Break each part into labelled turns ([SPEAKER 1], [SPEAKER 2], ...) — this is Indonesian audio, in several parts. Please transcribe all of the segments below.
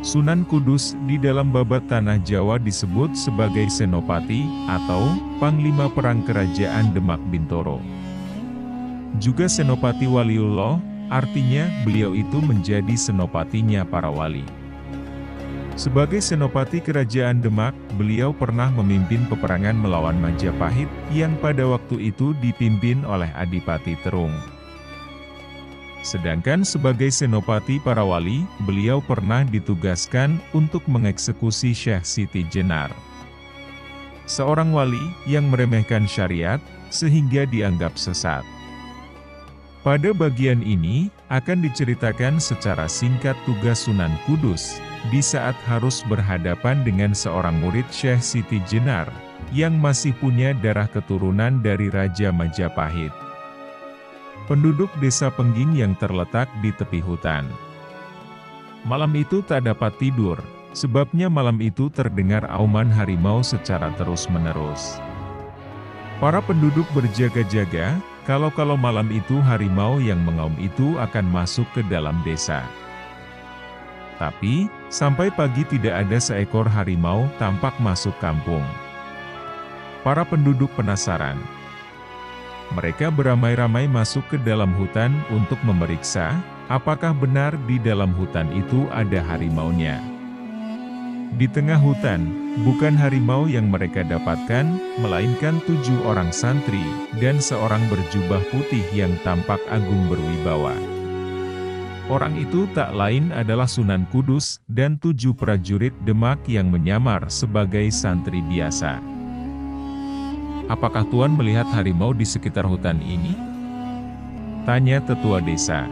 [SPEAKER 1] Sunan Kudus di dalam babat tanah Jawa disebut sebagai Senopati atau Panglima Perang Kerajaan Demak Bintoro. Juga Senopati Waliullah, artinya beliau itu menjadi senopatinya para wali. Sebagai Senopati Kerajaan Demak, beliau pernah memimpin peperangan melawan Majapahit yang pada waktu itu dipimpin oleh Adipati Terung. Sedangkan sebagai Senopati para wali, beliau pernah ditugaskan untuk mengeksekusi Syekh Siti Jenar, seorang wali yang meremehkan syariat, sehingga dianggap sesat. Pada bagian ini, akan diceritakan secara singkat tugas Sunan Kudus, di saat harus berhadapan dengan seorang murid Syekh Siti Jenar, yang masih punya darah keturunan dari Raja Majapahit. Penduduk desa Pengging yang terletak di tepi hutan. Malam itu tak dapat tidur, sebabnya malam itu terdengar auman harimau secara terus-menerus. Para penduduk berjaga-jaga, kalau malam itu harimau yang mengaum itu akan masuk ke dalam desa. Tapi, sampai pagi tidak ada seekor harimau tampak masuk kampung. Para penduduk penasaran. Mereka beramai-ramai masuk ke dalam hutan untuk memeriksa, apakah benar di dalam hutan itu ada harimaunya. Di tengah hutan, bukan harimau yang mereka dapatkan, melainkan 7 orang santri, dan seorang berjubah putih yang tampak agung berwibawa. Orang itu tak lain adalah Sunan Kudus, dan 7 prajurit Demak yang menyamar sebagai santri biasa. "Apakah Tuan melihat harimau di sekitar hutan ini?" tanya tetua desa.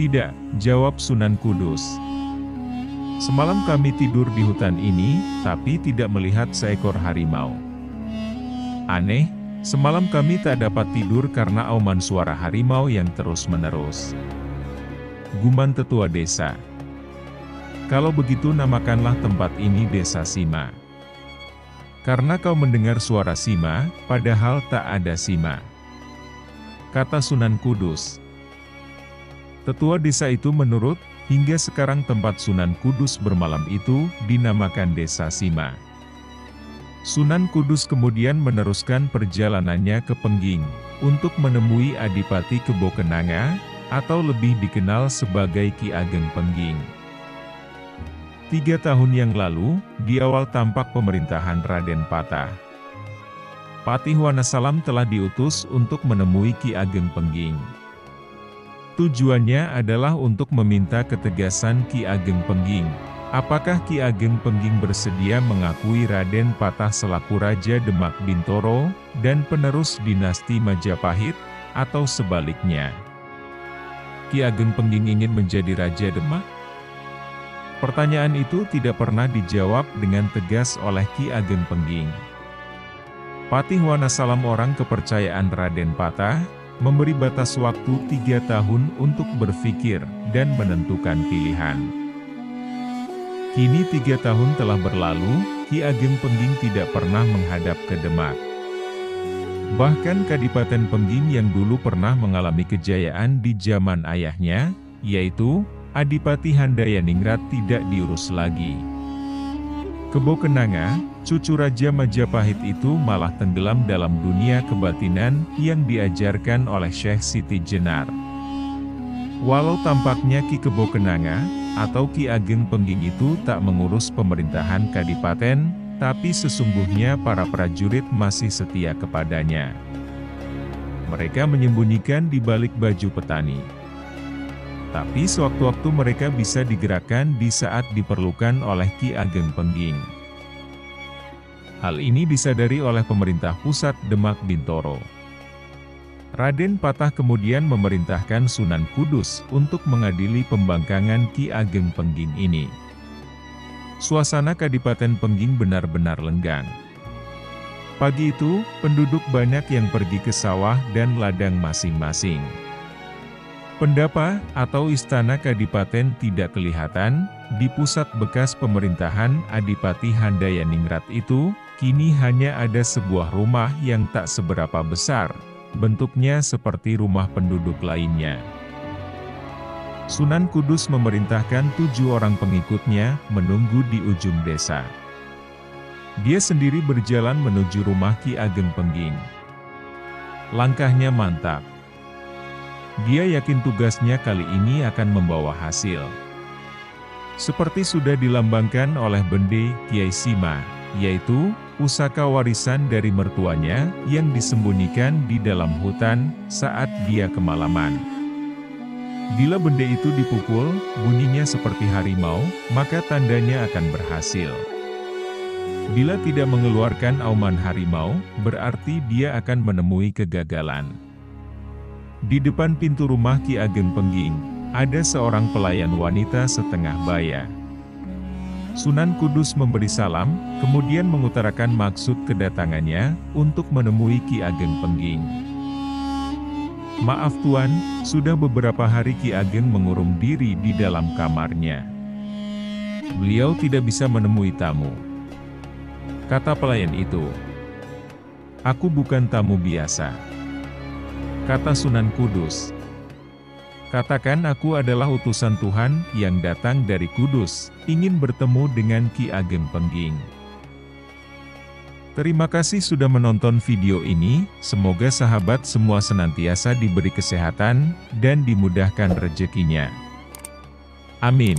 [SPEAKER 1] "Tidak," jawab Sunan Kudus. "Semalam kami tidur di hutan ini, tapi tidak melihat seekor harimau. Aneh, semalam kami tak dapat tidur karena auman suara harimau yang terus-menerus," gumam tetua desa. "Kalau begitu namakanlah tempat ini Desa Sima. Karena kau mendengar suara Sima, padahal tak ada Sima," kata Sunan Kudus. Tetua desa itu menurut, hingga sekarang tempat Sunan Kudus bermalam itu dinamakan Desa Sima. Sunan Kudus kemudian meneruskan perjalanannya ke Pengging, untuk menemui Adipati Kebo Kenanga, atau lebih dikenal sebagai Ki Ageng Pengging. 3 tahun yang lalu, di awal tampak pemerintahan Raden Patah, Patih Wanasalam telah diutus untuk menemui Ki Ageng Pengging. Tujuannya adalah untuk meminta ketegasan Ki Ageng Pengging. Apakah Ki Ageng Pengging bersedia mengakui Raden Patah selaku Raja Demak Bintoro, dan penerus dinasti Majapahit, atau sebaliknya? Ki Ageng Pengging ingin menjadi Raja Demak? Pertanyaan itu tidak pernah dijawab dengan tegas oleh Ki Ageng Pengging. Patih Wanasalam, orang kepercayaan Raden Patah, memberi batas waktu 3 tahun untuk berpikir dan menentukan pilihan. Kini 3 tahun telah berlalu, Ki Ageng Pengging tidak pernah menghadap ke Demak. Bahkan Kadipaten Pengging yang dulu pernah mengalami kejayaan di zaman ayahnya, yaitu Adipati Handayaningrat, tidak diurus lagi. Kebo Kenanga, cucu Raja Majapahit itu malah tenggelam dalam dunia kebatinan yang diajarkan oleh Syekh Siti Jenar. Walau tampaknya Ki Kebo Kenanga, atau Ki Ageng Pengging itu tak mengurus pemerintahan kadipaten, tapi sesungguhnya para prajurit masih setia kepadanya. Mereka menyembunyikan di balik baju petani. Tapi sewaktu-waktu mereka bisa digerakkan di saat diperlukan oleh Ki Ageng Pengging. Hal ini disadari oleh pemerintah pusat Demak Bintoro. Raden Patah kemudian memerintahkan Sunan Kudus untuk mengadili pembangkangan Ki Ageng Pengging ini. Suasana Kadipaten Pengging benar-benar lenggang. Pagi itu, penduduk banyak yang pergi ke sawah dan ladang masing-masing. Pendapa, atau istana kadipaten tidak kelihatan, di pusat bekas pemerintahan Adipati Handayaningrat itu, kini hanya ada sebuah rumah yang tak seberapa besar, bentuknya seperti rumah penduduk lainnya. Sunan Kudus memerintahkan 7 orang pengikutnya menunggu di ujung desa. Dia sendiri berjalan menuju rumah Ki Ageng Pengging. Langkahnya mantap. Dia yakin tugasnya kali ini akan membawa hasil. Seperti sudah dilambangkan oleh Bende Kiai Sima, yaitu pusaka warisan dari mertuanya yang disembunyikan di dalam hutan saat dia kemalaman. Bila benda itu dipukul, bunyinya seperti harimau, maka tandanya akan berhasil. Bila tidak mengeluarkan auman harimau, berarti dia akan menemui kegagalan. Di depan pintu rumah Ki Ageng Pengging, ada seorang pelayan wanita setengah baya. Sunan Kudus memberi salam, kemudian mengutarakan maksud kedatangannya untuk menemui Ki Ageng Pengging. "Maaf Tuan, sudah beberapa hari Ki Ageng mengurung diri di dalam kamarnya. Beliau tidak bisa menemui tamu," kata pelayan itu. "Aku bukan tamu biasa," kata Sunan Kudus. "Katakan aku adalah utusan Tuhan yang datang dari Kudus, ingin bertemu dengan Ki Ageng Pengging." Terima kasih sudah menonton video ini, semoga sahabat semua senantiasa diberi kesehatan, dan dimudahkan rezekinya. Amin.